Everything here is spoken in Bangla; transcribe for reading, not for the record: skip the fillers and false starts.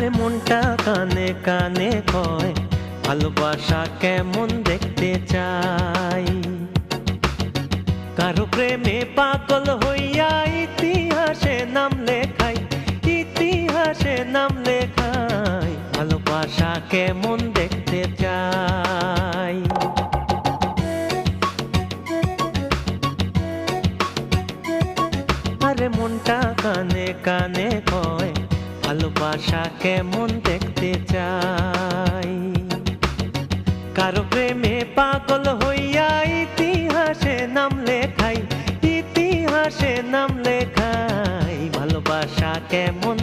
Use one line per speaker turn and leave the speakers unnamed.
আরে মনটা কানে কানে কয় ভালোবাসা কেমন দেখতে চাই। কারো প্রেমে পাগল হইয়া ইতিহাসে নাম লেখাই, ইতিহাসে নাম লেখাই, ভালোবাসা কেমন দেখতে চাই। আরে মনটা কানে কানে কয় ভালোবাসা কেমন দেখতে চাই। কারো প্রেমে পাগল হইয়া ইতিহাসে নাম লেখাই, ইতিহাসে নাম লেখাই, ভালোবাসা কেমন